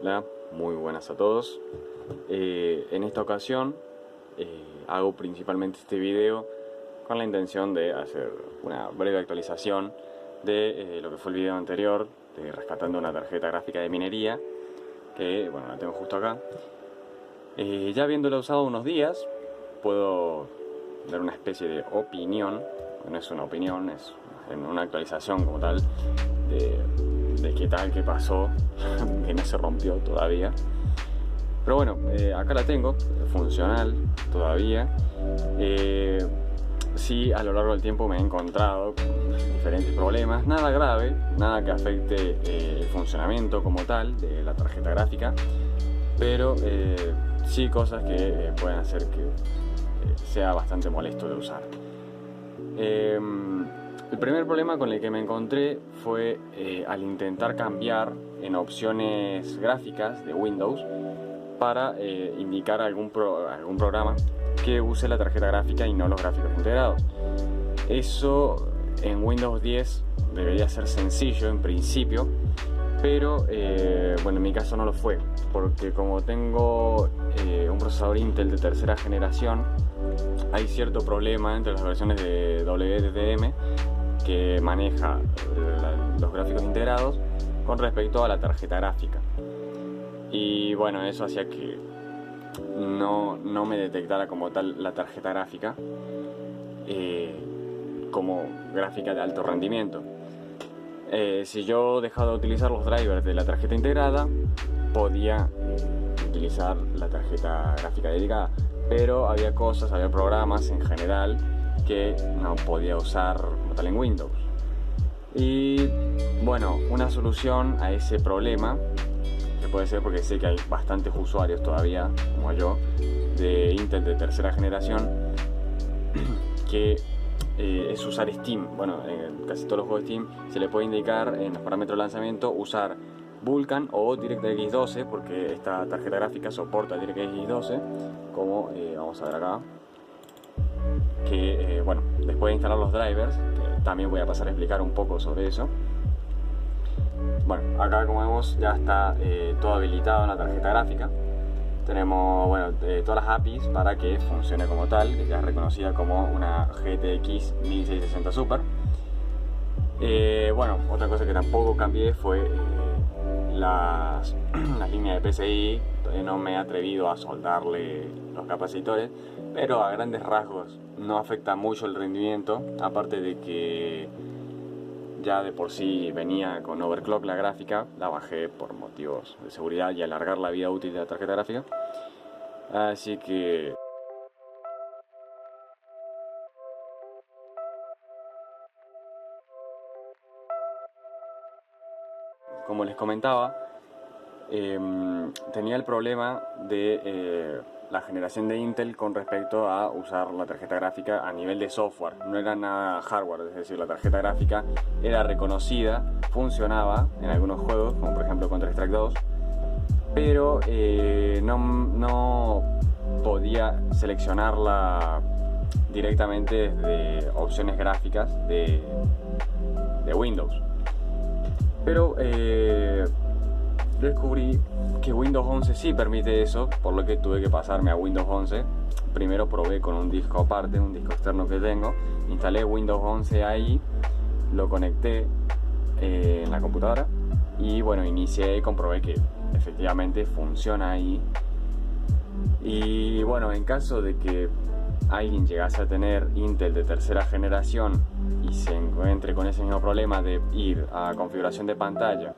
Hola, muy buenas a todos. En esta ocasión hago principalmente este video con la intención de hacer una breve actualización de lo que fue el video anterior de rescatando una tarjeta gráfica de minería, que bueno, la tengo justo acá. Ya habiéndola usado unos días, puedo dar una especie de opinión. No es una opinión, es una actualización como tal de qué tal, qué pasó, que no se rompió todavía. Pero bueno, acá la tengo, funcional todavía. Sí, a lo largo del tiempo me he encontrado con diferentes problemas, nada grave, nada que afecte el funcionamiento como tal de la tarjeta gráfica, pero sí cosas que pueden hacer que sea bastante molesto de usar. El primer problema con el que me encontré fue al intentar cambiar en opciones gráficas de Windows para indicar algún programa que use la tarjeta gráfica y no los gráficos integrados. Eso en Windows 10 debería ser sencillo en principio, pero bueno, en mi caso no lo fue, porque como tengo un procesador Intel de tercera generación, hay cierto problema entre las versiones de WDM que maneja los gráficos integrados con respecto a la tarjeta gráfica. Y bueno, eso hacía que no me detectara como tal la tarjeta gráfica como gráfica de alto rendimiento. Si yo dejaba de utilizar los drivers de la tarjeta integrada, podía utilizar la tarjeta gráfica dedicada, pero había programas en general que no podía usar como tal en Windows. Y bueno, una solución a ese problema, que puede ser porque sé que hay bastantes usuarios todavía, como yo, de Intel de tercera generación, que es usar Steam. Bueno, en casi todos los juegos de Steam se le puede indicar en los parámetros de lanzamiento usar Vulkan o DirectX 12, porque esta tarjeta gráfica soporta DirectX 12, como vamos a ver acá, que bueno, después de instalar los drivers, que también voy a pasar a explicar un poco sobre eso. Bueno, acá como vemos ya está todo habilitado en la tarjeta gráfica. Tenemos bueno, todas las APIs para que funcione como tal, que ya es reconocida como una GTX 1660 Super. Bueno, otra cosa que tampoco cambié fue las líneas de PCI. Todavía no me he atrevido a soldarle los capacitores, pero a grandes rasgos no afecta mucho el rendimiento, aparte de que ya de por sí venía con overclock la gráfica. La bajé por motivos de seguridad y alargar la vida útil de la tarjeta gráfica, así que como les comentaba, tenía el problema de la generación de Intel con respecto a usar la tarjeta gráfica a nivel de software. No era nada hardware, es decir, la tarjeta gráfica era reconocida, funcionaba en algunos juegos, como por ejemplo Counter-Strike 2, pero no podía seleccionarla directamente desde opciones gráficas de Windows. Pero descubrí que Windows 11 sí permite eso, por lo que tuve que pasarme a Windows 11. Primero probé con un disco aparte, un disco externo que tengo, instalé Windows 11 ahí, lo conecté en la computadora y bueno, inicié y comprobé que efectivamente funciona ahí. Y bueno, en caso de que alguien llegase a tener Intel de tercera generación y se encuentre con ese mismo problema de ir a configuración de pantalla,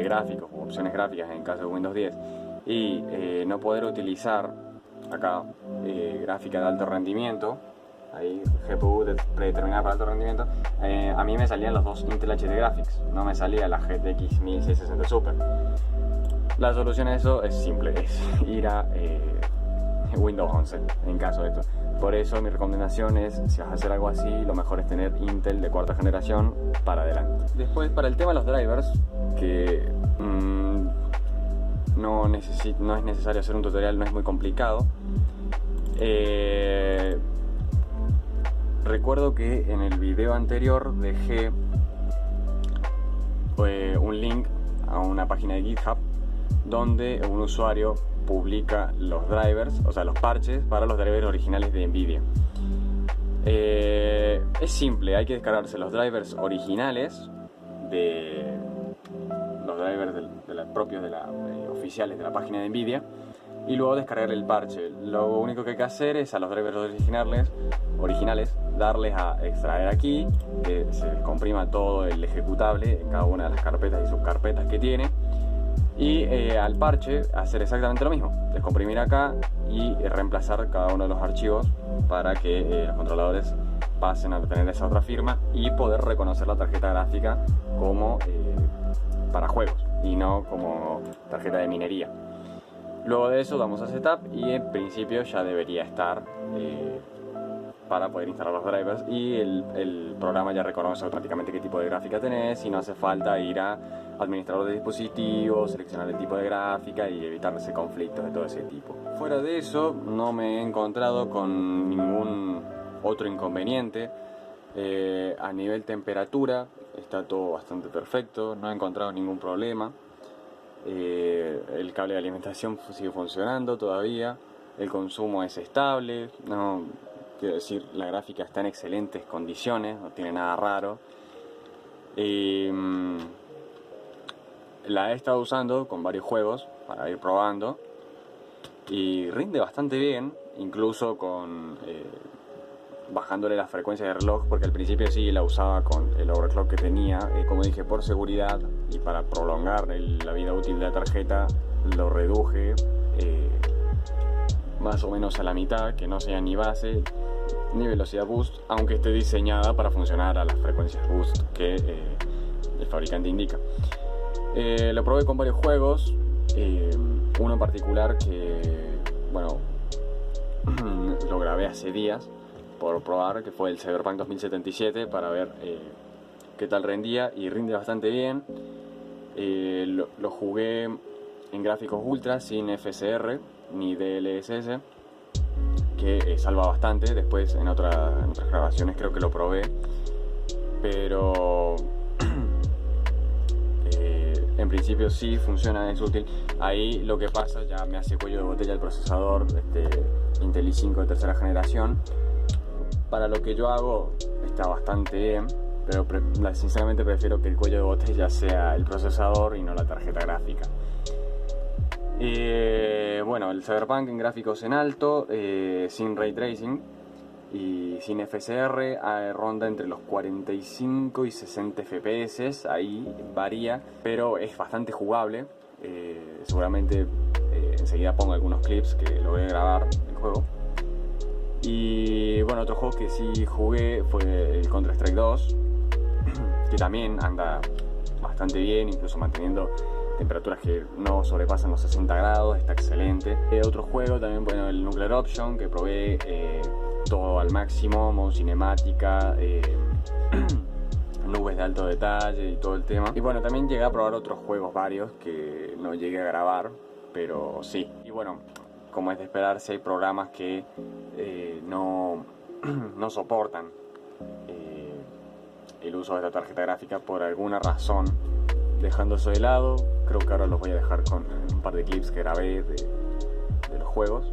gráficos, opciones gráficas en caso de Windows 10, y no poder utilizar acá gráfica de alto rendimiento, ahí GPU predeterminada para alto rendimiento, a mí me salían los dos Intel HD Graphics, no me salía la GTX 1660 Super. La solución a eso es simple, es ir a Windows 11 en caso de esto. Por eso mi recomendación es, si vas a hacer algo así, lo mejor es tener Intel de cuarta generación para adelante. Después, para el tema de los drivers, que no es necesario hacer un tutorial, no es muy complicado. Recuerdo que en el video anterior dejé un link a una página de GitHub donde un usuario publica los drivers, o sea, los parches para los drivers originales de NVIDIA. Es simple, hay que descargarse los drivers originales de los drivers propios oficiales de la página de NVIDIA y luego descargar el parche. Lo único que hay que hacer es a los drivers originales darles a extraer aquí, que se comprima todo el ejecutable en cada una de las carpetas y subcarpetas que tiene, y al parche hacer exactamente lo mismo, descomprimir acá y reemplazar cada uno de los archivos para que los controladores pasen a tener esa otra firma y poder reconocer la tarjeta gráfica como para juegos y no como tarjeta de minería. Luego de eso damos a Setup y en principio ya debería estar para poder instalar los drivers, y el programa ya reconoce automáticamente qué tipo de gráfica tenés y no hace falta ir a administrador de dispositivos, seleccionar el tipo de gráfica y evitarse conflictos de todo ese tipo. Fuera de eso no me he encontrado con ningún otro inconveniente. A nivel temperatura está todo bastante perfecto, no he encontrado ningún problema. El cable de alimentación sigue funcionando todavía, el consumo es estable, no, quiero decir, la gráfica está en excelentes condiciones, no tiene nada raro. La he estado usando con varios juegos para ir probando y rinde bastante bien, incluso con bajándole la frecuencia de reloj, porque al principio sí la usaba con el overclock que tenía, como dije, por seguridad y para prolongar la vida útil de la tarjeta lo reduje más o menos a la mitad, que no sea ni base ni velocidad boost, aunque esté diseñada para funcionar a las frecuencias boost que el fabricante indica. Lo probé con varios juegos, uno en particular que, bueno, lo grabé hace días por probar, que fue el Cyberpunk 2077, para ver qué tal rendía, y rinde bastante bien. Lo jugué en gráficos ultra sin FSR ni DLSS, que salva bastante. Después en otras grabaciones creo que lo probé, pero en principio sí funciona, es útil. Ahí lo que pasa, ya me hace cuello de botella el procesador Intel i5 de tercera generación. Para lo que yo hago está bastante bien, pero sinceramente prefiero que el cuello de botella sea el procesador y no la tarjeta gráfica. Bueno, el Cyberpunk en gráficos en alto, sin Ray Tracing y sin FSR, ronda entre los 45 y 60 FPS, ahí varía, pero es bastante jugable. Seguramente enseguida pongo algunos clips que lo voy a grabar del juego. Y bueno, otro juego que sí jugué fue el Counter-Strike 2, que también anda bastante bien, incluso manteniendo temperaturas que no sobrepasan los 60 grados, está excelente. Otro juego también, bueno, el Nuclear Option, que probé todo al máximo, modo cinemática, nubes de alto detalle y todo el tema. Y bueno, también llegué a probar otros juegos varios que no llegué a grabar, pero sí. Y bueno, como es de esperarse, hay programas que no soportan el uso de esta tarjeta gráfica por alguna razón. Dejando eso de lado, creo que ahora los voy a dejar con un par de clips que grabé de los juegos.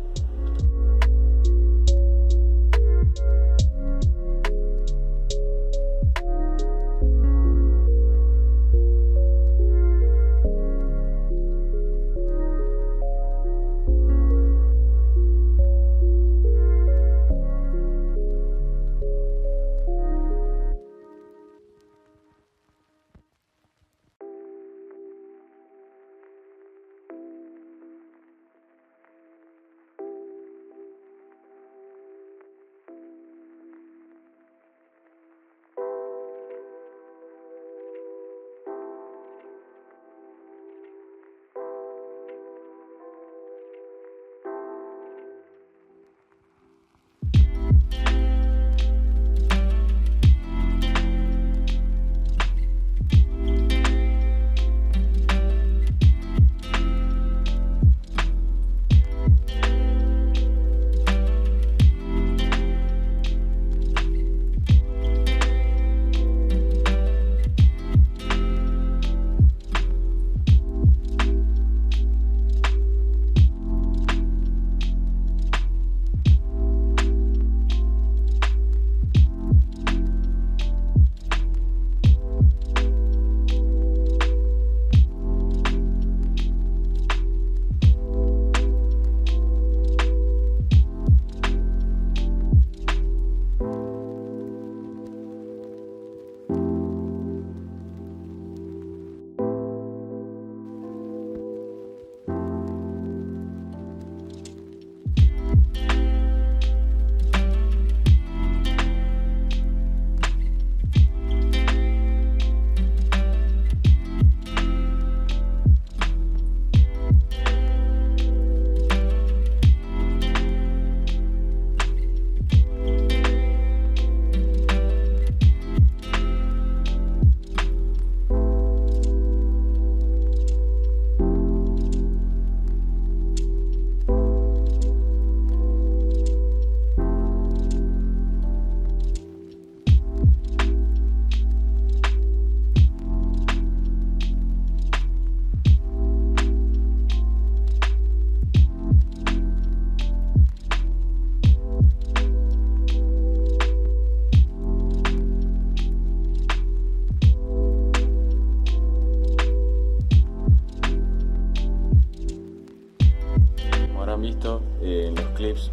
visto en los clips,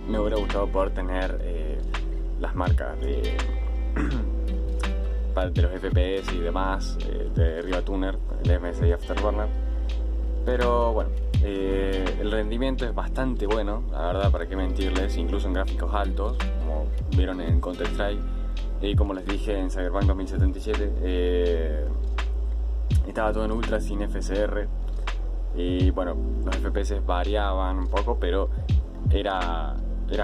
me hubiera gustado poder tener las marcas de los FPS y demás de Riva Tuner, el MSI Afterburner. Pero bueno, el rendimiento es bastante bueno, la verdad, para qué mentirles, incluso en gráficos altos, como vieron en Counter-Strike, y como les dije en Cyberpunk 2077, estaba todo en ultra sin FSR, y bueno, los FPS variaban un poco, pero era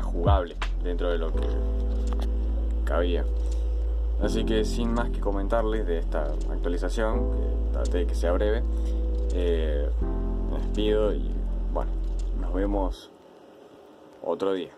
jugable dentro de lo que cabía. Así que sin más que comentarles de esta actualización, que traté de que sea breve, me despido y bueno, nos vemos otro día.